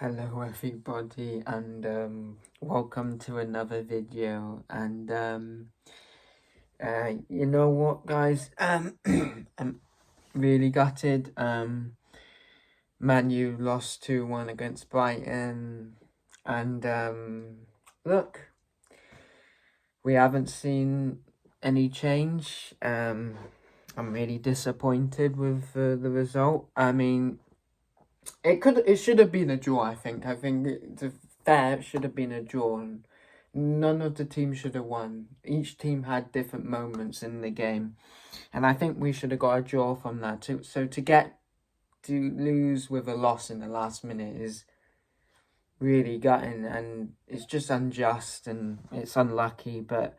Hello everybody, and welcome to another video. And you know what, guys, I'm really gutted. Man U lost 2-1 against Brighton, and look, we haven't seen any change. I'm really disappointed with the result. I mean, it should have been a draw. I think the fair should have been a draw. And none of the teams should have won. Each team had different moments in the game, and I think we should have got a draw from that too. So to lose with a loss in the last minute is really gutting, and it's just unjust and it's unlucky. But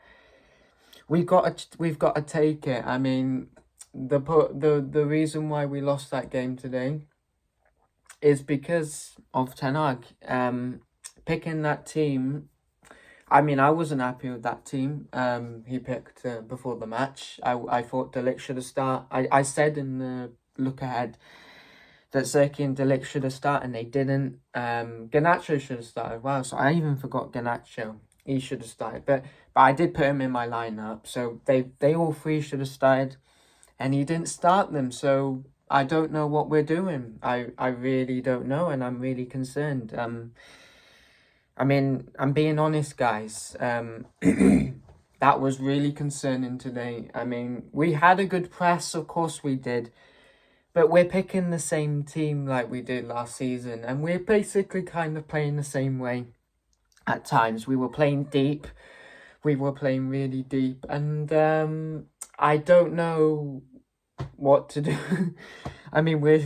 we've got to take it. I mean, the reason why we lost that game today is because of Ten Hag. Picking that team, I mean, I wasn't happy with that team he picked before the match. I thought De Ligt should have started. I said in the look ahead that Zirkzee and De Ligt should have started, and they didn't. Garnacho should have started. Wow, so I even forgot Garnacho. He should have started, but I did put him in my lineup. So they all three should have started, and he didn't start them. So I don't know what we're doing. I really don't know, and I'm really concerned. I mean, I'm being honest, guys. That was really concerning today. I mean, we had a good press, of course we did, but we're picking the same team like we did last season, and we're basically kind of playing the same way at times. We were playing deep. We were playing really deep, and I don't know what to do. I mean, we're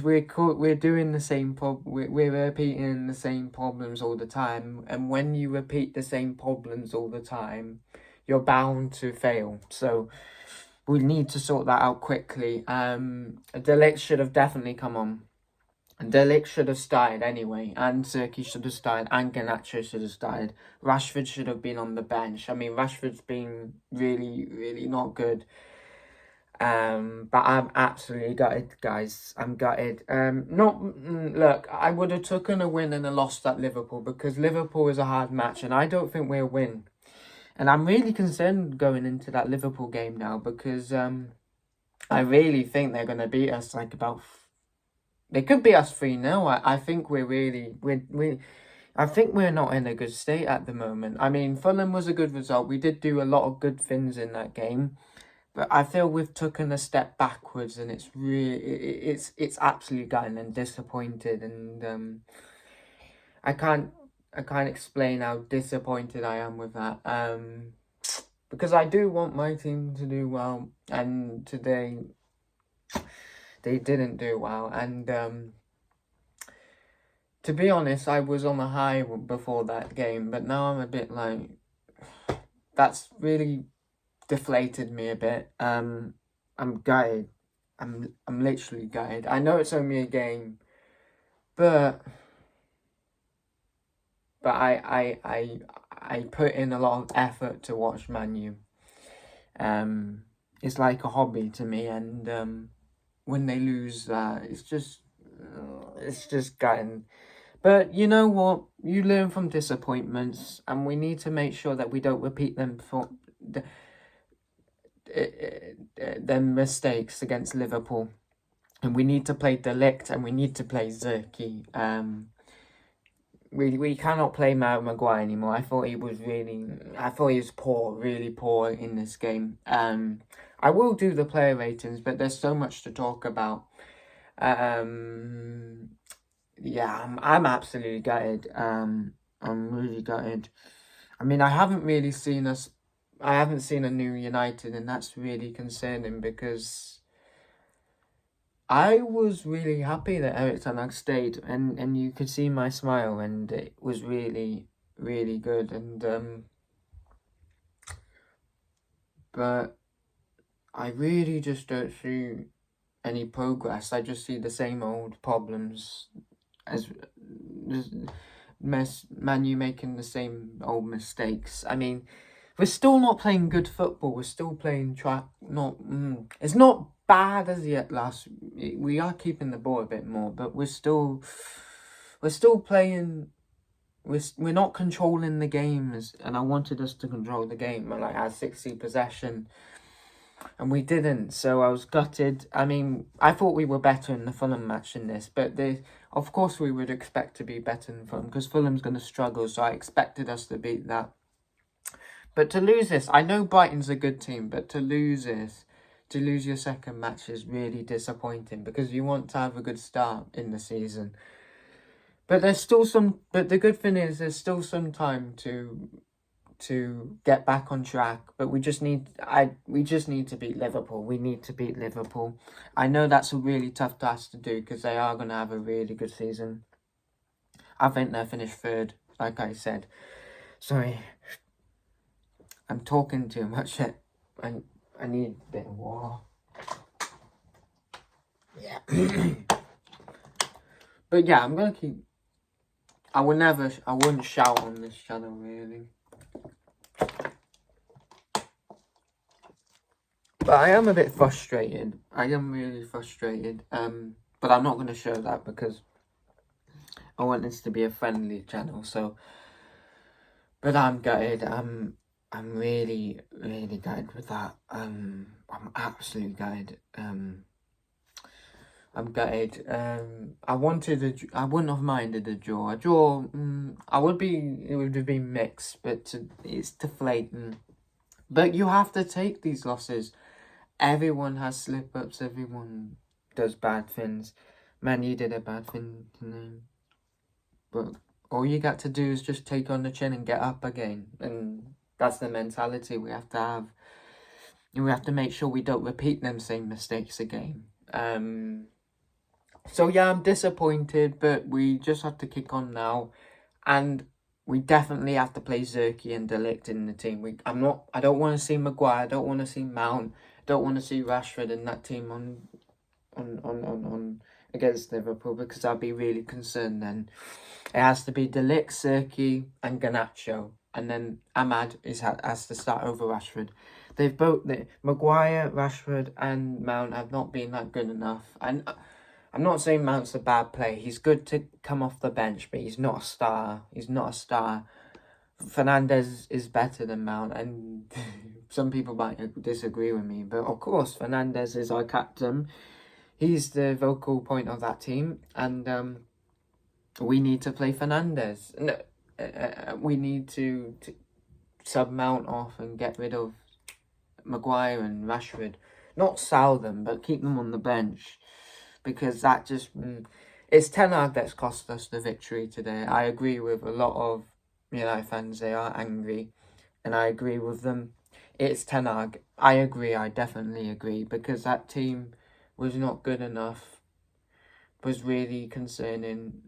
doing the same we're repeating the same problems all the time, and when you repeat the same problems all the time, you're bound to fail. So we need to sort that out quickly. De Ligt should have definitely come on. De Ligt should have started anyway, and Zirkzee should have started, and Garnacho should have started. Rashford should have been on the bench. I mean, Rashford's been really, really not good. But I'm absolutely gutted, guys. I'm gutted. Look, I would have taken a win and a loss at Liverpool, because Liverpool is a hard match, and I don't think we'll win. And I'm really concerned going into that Liverpool game now, because I really think they're going to beat us like about. They could beat us 3-0. I think I think we're not in a good state at the moment. I mean, Fulham was a good result. We did do a lot of good things in that game. But I feel we've taken a step backwards, and it's really, it's absolutely gutting and disappointed, and I can't explain how disappointed I am with that. Because I do want my team to do well, and today they didn't do well, and to be honest, I was on a high before that game, but now I'm a bit like, that's really deflated me a bit. I'm gutted. I'm literally gutted. I know it's only a game, but I put in a lot of effort to watch Man U. It's like a hobby to me, and when they lose, it's just gutting. But you know what? You learn from disappointments, and we need to make sure that we don't repeat them for their mistakes against Liverpool, and we need to play De Ligt, and we need to play Zirkzee. We cannot play Maguire anymore. I thought he was poor, really poor in this game. I will do the player ratings, but there's so much to talk about. Yeah, I'm absolutely gutted. I'm really gutted. I mean, I haven't seen a new United, and that's really concerning, because I was really happy that Erik Ten Hag stayed, and you could see my smile, and it was really, really good. And but I really just don't see any progress. I just see the same old problems, as Man U making the same old mistakes. I mean, we're still not playing good football. We're still playing it's not bad as yet. We are keeping the ball a bit more, but we're still we're still playing. We're not controlling the games, and I wanted us to control the game, like at 60 possession, and we didn't. So I was gutted. I mean, I thought we were better in the Fulham match than this, but of course we would expect to be better than Fulham because Fulham's going to struggle. So I expected us to beat that. But to lose this, I know Brighton's a good team, but to lose this, to lose your second match is really disappointing because you want to have a good start in the season. But there's still some. But the good thing is there's still some time to get back on track. But we just need to beat Liverpool. We need to beat Liverpool. I know that's a really tough task to do because they are going to have a really good season. I think they'll finish third, like I said. Sorry, I'm talking too much. I need a bit of water. Yeah. But yeah, I'm gonna keep. I wouldn't shout on this channel really. But I am a bit frustrated. I am really frustrated. But I'm not gonna show that because I want this to be a friendly channel. So, but I'm gutted. I'm really, really gutted with that. I'm absolutely gutted. I'm gutted. I wouldn't have minded a draw. A draw, it would have been mixed, but it's deflating. But you have to take these losses. Everyone has slip-ups. Everyone does bad things. Man, you did a bad thing today. But all you got to do is just take on the chin and get up again. And that's the mentality we have to have. And we have to make sure we don't repeat them same mistakes again. So yeah, I'm disappointed, but we just have to kick on now, and we definitely have to play Zerkzee and De Ligt in the team. I don't want to see Maguire. I don't want to see Mount. I don't want to see Rashford in that team on against Liverpool because I'll be really concerned then. It has to be De Ligt, Zerkzee, and Garnacho, and then Ahmad has to start over Rashford. Maguire, Rashford, and Mount have not been that good enough, and I'm not saying Mount's a bad player. He's good to come off the bench, but he's not a star. He's not a star. Fernandes is better than Mount, and some people might disagree with me. But of course, Fernandes is our captain. He's the vocal point of that team, and we need to play Fernandes. No, we need to sub Mount off and get rid of Maguire and Rashford. Not sell them, but keep them on the bench. Because that just, it's Ten Hag that's cost us the victory today. I agree with a lot of United fans, they are angry, and I agree with them. It's Ten Hag. I agree, I definitely agree, because that team was not good enough, was really concerning.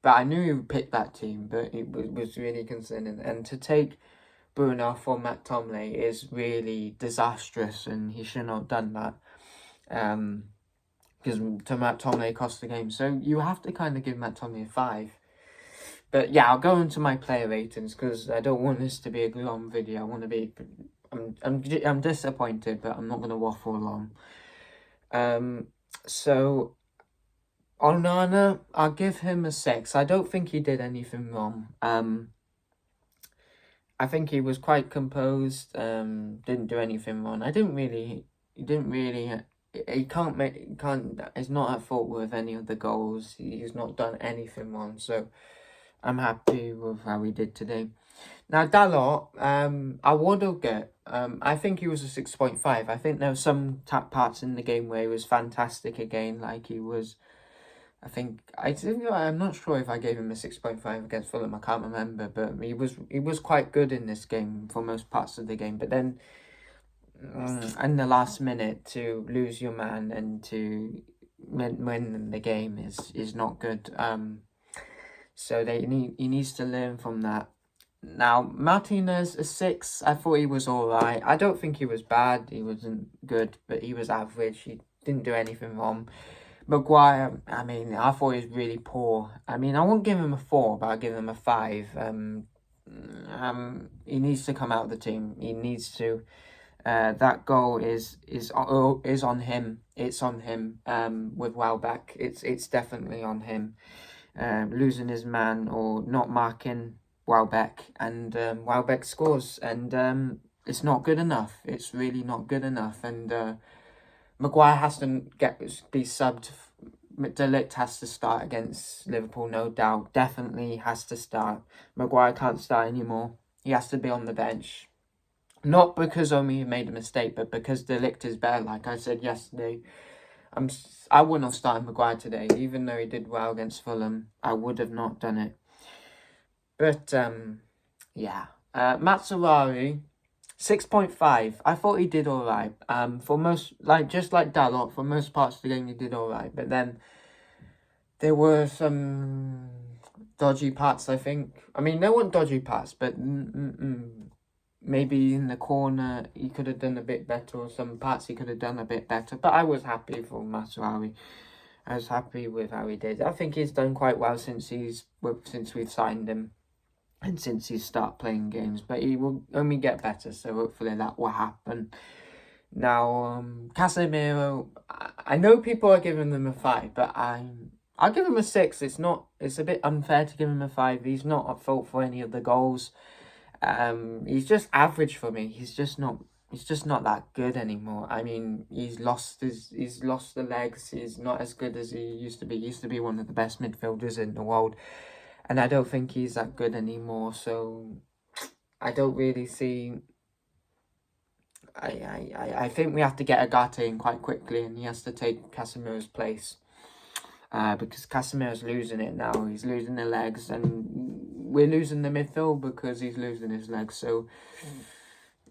But I knew you picked that team, but it was really concerning. And to take Bruno for Matt Tomley is really disastrous, and he shouldn't have done that. Because to Matt Tomley cost the game, so you have to kind of give Matt Tomley a 5. But yeah, I'll go into my player ratings because I don't want this to be a long video. I want to be, I'm disappointed, but I'm not going to waffle along. So Onana, I'll give him a 6. I don't think he did anything wrong. I think he was quite composed. Didn't do anything wrong. He didn't really. He can't. He's not at fault with any of the goals. He's not done anything wrong. So I'm happy with how he did today. Now Dalot, I would get. I think he was a 6.5. I think there were some parts in the game where he was fantastic again. Like he was. I'm not sure if I gave him a 6.5 against Fulham. I can't remember, but he was quite good in this game for most parts of the game. But then. In the last minute to lose your man and to win the game is not good. So he needs to learn from that. Now Martinez a 6. I thought he was alright. I don't think he was bad. He wasn't good, but he was average. He didn't do anything wrong. Maguire, I mean, I thought he was really poor. I mean, I won't give him a 4, but I'll give him a 5. He needs to come out of the team. He needs to. That goal is on him. It's on him. With Welbeck, it's definitely on him. Losing his man or not marking Welbeck, and Welbeck scores, and it's not good enough. It's really not good enough, and Maguire has to be subbed. De Ligt has to start against Liverpool, no doubt. Definitely has to start. Maguire can't start anymore. He has to be on the bench. Not because only he made a mistake, but because De Ligt is better. Like I said yesterday, I wouldn't have started Maguire today, even though he did well against Fulham. I would have not done it. But yeah, Matsurari, 6.5. I thought he did all right. For most, just like Dalot, for most parts of the game he did all right. But then there were some dodgy parts, I think. I mean, there weren't dodgy parts, but maybe in the corner he could have done a bit better, or some parts he could have done a bit better. But I was happy for Matsurawi. I was happy with how he did. I think he's done quite well since we've signed him, and since he's started playing games. But he will only get better, so hopefully that will happen. Now, Casemiro, I know people are giving them a 5, but I'll give him a 6. It's a bit unfair to give him a 5. He's not at fault for any of the goals. He's just average for me. He's just not that good anymore. I mean, he's lost the legs. He's not as good as he used to be. He used to be one of the best midfielders in the world, and I don't think he's that good anymore. So I don't really see. I think we have to get Agate in quite quickly, and he has to take Casemiro's place. Because Casemiro's losing it now. He's losing the legs, and we're losing the midfield because he's losing his legs. So,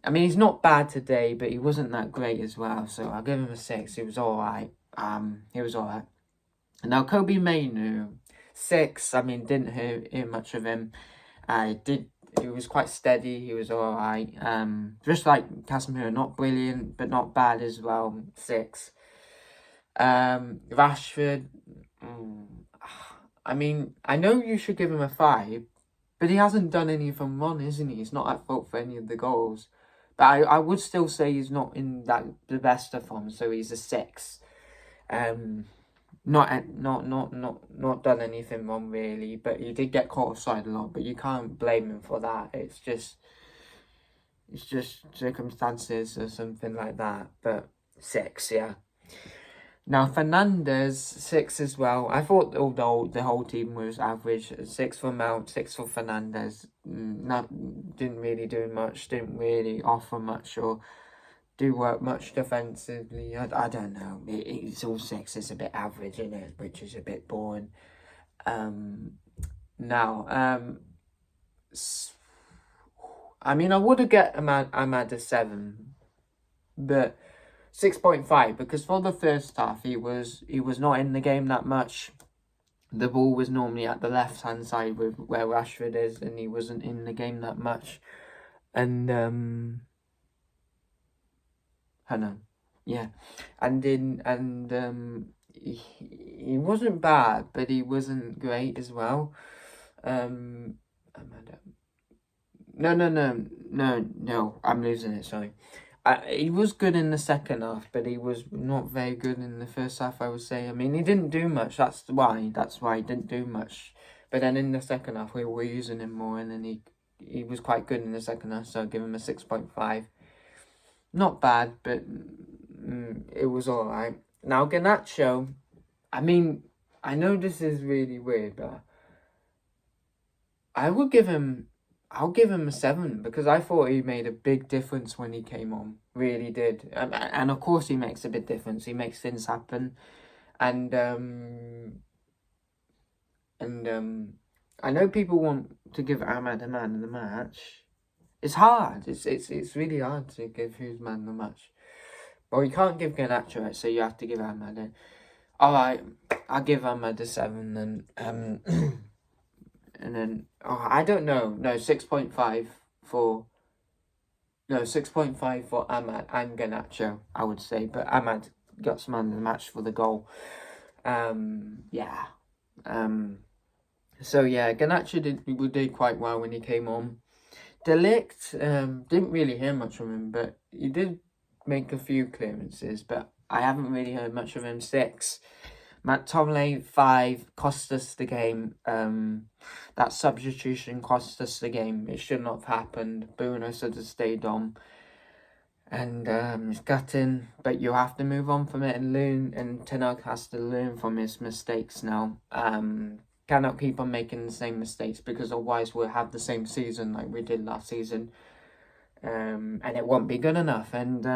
I mean, he's not bad today, but he wasn't that great as well. So I'll give him a 6. He was all right. He was all right. Now, Kobe Mainu, 6. I mean, didn't hear much of him. He was quite steady. He was all right. Just like Casemiro, not brilliant, but not bad as well. 6. Rashford. I mean, I know you should give him a 5, but he hasn't done anything wrong, isn't he? He's not at fault for any of the goals. But I would still say he's not in the best of form, so he's a 6. Not done anything wrong really, but he did get caught offside a lot. But you can't blame him for that. It's just circumstances or something like that. But 6, yeah. Now Fernandes, 6 as well. I thought the whole team was average. 6 for Mount, 6 for Fernandes. Didn't really do much. Didn't really offer much or do work much defensively. I don't know. It's all 6. It's a bit average, isn't it? Which is a bit boring. Now, I mean, I would have get Ahmad a 7, but 6.5, because for the first half he was not in the game that much. The ball was normally at the left hand side with where Rashford is, and he wasn't in the game that much. And I know, yeah, he wasn't bad, but he wasn't great as well. No, I'm losing it. Sorry. He was good in the second half, but he was not very good in the first half, I would say. I mean, he didn't do much. That's why he didn't do much. But then in the second half, we were using him more, and then he was quite good in the second half, so I'll give him a 6.5. Not bad, but it was all right. Now, Garnacho, I mean, I know this is really weird, but I'll give him a 7, because I thought he made a big difference when he came on. Really did. And of course he makes a big difference. He makes things happen. And I know people want to give Ahmad a man of the match. It's hard. It's really hard to give who's man of the match. Well, you can't give Garnacho it, so you have to give Ahmad it. Alright, I'll give Ahmad a 7 then. And then, I don't know. No, 6.5 for Ahmad and Garnacho, I would say. But Ahmad got man of the match for the goal. Yeah. So yeah, Garnacho did quite well when he came on. De Ligt, didn't really hear much from him, but he did make a few clearances, but I haven't really heard much of him. 6. McTominay, 5, cost us the game. That substitution cost us the game. It should not have happened. Bruno should have stayed on. And it's gutting, but you have to move on from it and learn, and Ten Hag has to learn from his mistakes now. Cannot keep on making the same mistakes, because otherwise we'll have the same season like we did last season. And it won't be good enough. And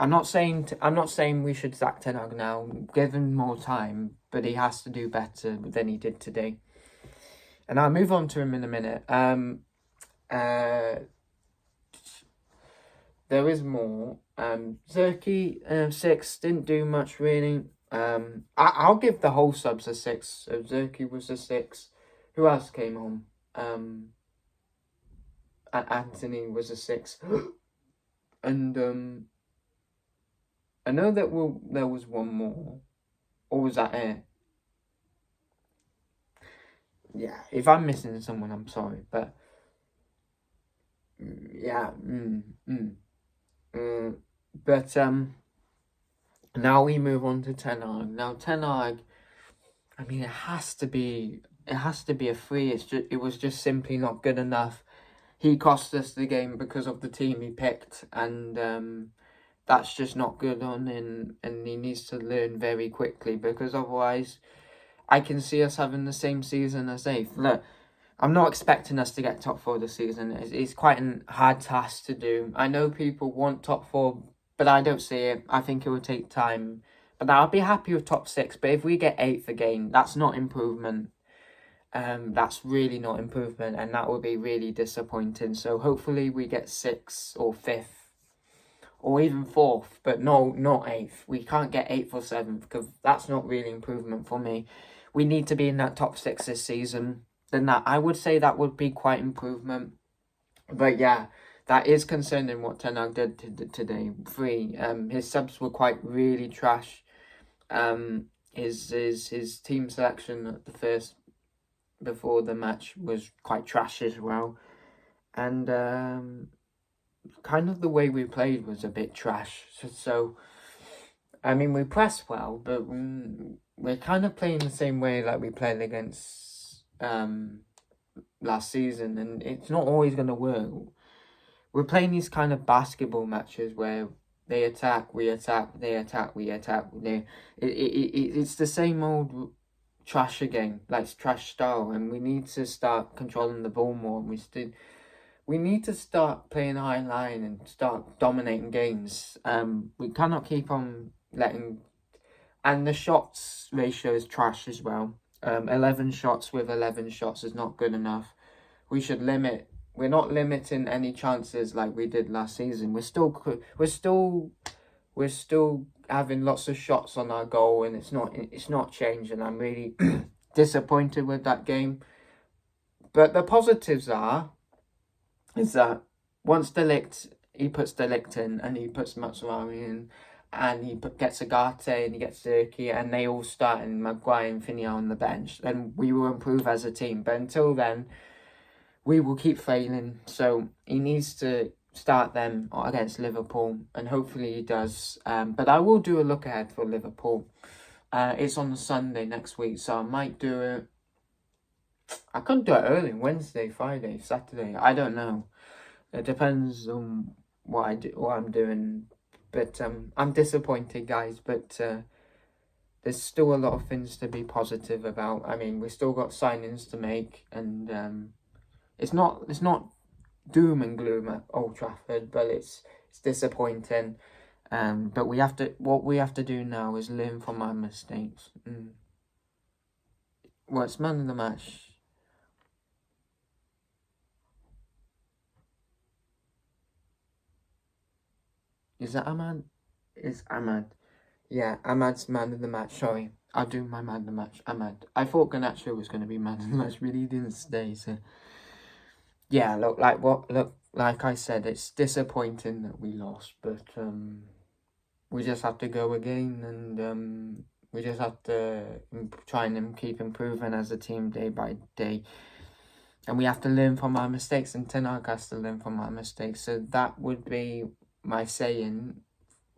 I'm not saying we should sack Ten Hag now. Give him more time, but he has to do better than he did today. And I'll move on to him in a minute. There is more. Zerky, 6, didn't do much really. I'll give the whole subs a 6. So Zerky was a 6. Who else came on? Anthony was a 6. And I know that there was one more. Or was that it? Yeah, if I'm missing someone, I'm sorry. But yeah, but now we move on to Ten Hag. Now Ten Hag, I mean, it has to be a 3. It was just simply not good enough. He cost us the game because of the team he picked, and that's just not good on him, and he needs to learn very quickly, because otherwise I can see us having the same season as 8th. Look, I'm not expecting us to get top 4 this season. It's quite a hard task to do. I know people want top 4, but I don't see it. I think it will take time. But I'll be happy with top 6. But if we get 8th again, that's not improvement. That's really not improvement, and that would be really disappointing. So hopefully we get 6th or 5th, or even 4th. But no, not 8th. We can't get 8th or 7th, because that's not really improvement for me. We need to be in that top 6 this season. Then that, I would say that would be quite improvement. But yeah, that is concerning what Ten Hag did today. 3. His subs were quite really trash. His team selection at the first, before the match, was quite trash as well. And kind of the way we played was a bit trash. So I mean, we pressed well, but we're kind of playing the same way like we played against last season, and it's not always going to work. We're playing these kind of basketball matches where they attack, we attack, they attack, we attack. It's the same old trash again, like trash style, and we need to start controlling the ball more. We need to start playing high line and start dominating games. We cannot keep on letting, and the shots ratio is trash as well. 11 shots with 11 shots is not good enough. We should limit. We're not limiting any chances like we did last season. We're still having lots of shots on our goal, and it's not changing. I'm really disappointed with that game. But the positives is that once he puts De Ligt in, and he puts Matsurami in, and he gets Agate and he gets Zerky, and they all start, and Maguire and Finney on the bench, then we will improve as a team. But until then, we will keep failing. So he needs to start them against Liverpool, and hopefully he does. But I will do a look ahead for Liverpool. It's on the Sunday next week, so I might do it. I could do it early, Wednesday, Friday, Saturday. I don't know. It depends on what I'm doing. But I'm disappointed, guys. But there's still a lot of things to be positive about. I mean, we still got signings to make, and it's not doom and gloom at Old Trafford, but it's disappointing. But what we have to do now is learn from our mistakes. Well, it's man of the match. Is that Ahmad? It's Ahmad. Yeah, Ahmad's man of the match. Sorry, I'll do my man of the match. Ahmad. I thought Garnacho was going to be man of the match, but he didn't stay. So yeah, like I said, it's disappointing that we lost, but we just have to go again, and we just have to try and keep improving as a team day by day. we have to learn from our mistakes, and Ten Hag has to learn from our mistakes. So that would be my saying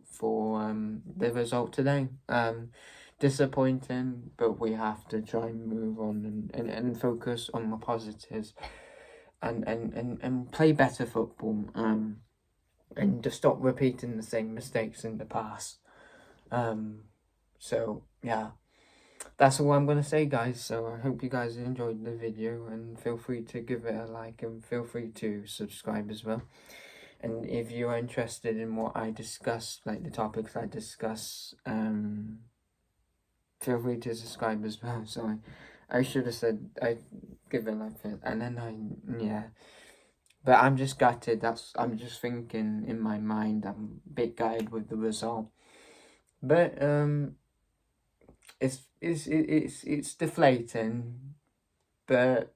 for the result today. Disappointing, but we have to try and move on and focus on the positives and play better football. And to stop repeating the same mistakes in the past. So yeah, that's all I'm gonna say, guys. So I hope you guys enjoyed the video, and feel free to give it a like, and feel free to subscribe as well. And if you are interested in what I discuss, like the topics I discuss, feel free to subscribe as well. So I should have said I give it like it, and then yeah. But I'm just gutted. I'm just thinking in my mind. I'm a bit gutted with the result. But it's deflating. But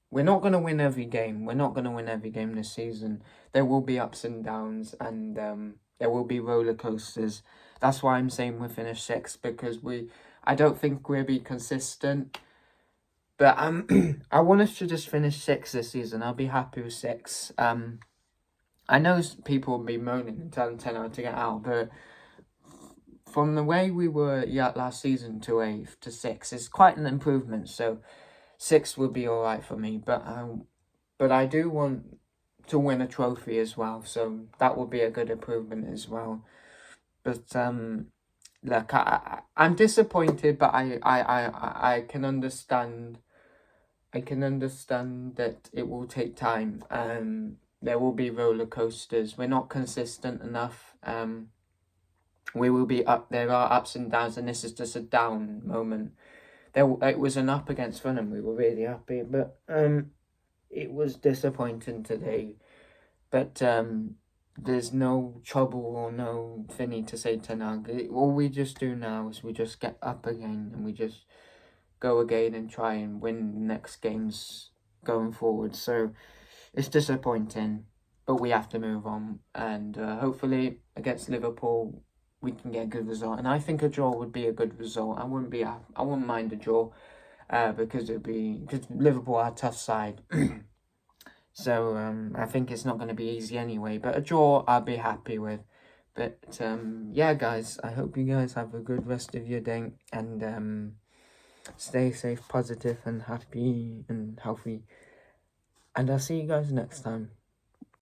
we're not gonna win every game. We're not gonna win every game this season. There will be ups and downs, and there will be roller coasters. That's why I'm saying we'll finish sixth, because I don't think we'll be consistent. But I want us to just finish sixth this season. I'll be happy with six. I know people will be moaning and telling Ten Hag to get out, but from the way we were last season to 8th to 6th, it's quite an improvement. So 6th would be all right for me. But I do want to win a trophy as well, so that will be a good improvement as well. But look, I'm disappointed, but I can understand. I can understand that it will take time. There will be roller coasters. We're not consistent enough. We will be up. There are ups and downs, and this is just a down moment. It was an up against Fulham. We were really happy, but it was disappointing today. But there's no trouble or no thingy to say to Ten Hag. All we just do now is we just get up again, and we just go again and try and win the next games going forward. So it's disappointing, but we have to move on, and hopefully against Liverpool we can get a good result. And I think a draw would be a good result. I wouldn't mind a draw, because Liverpool are a tough side. So I think it's not going to be easy anyway, but a draw I'll be happy with. But yeah, guys, I hope you guys have a good rest of your day, and stay safe, positive, and happy and healthy. And I'll see you guys next time.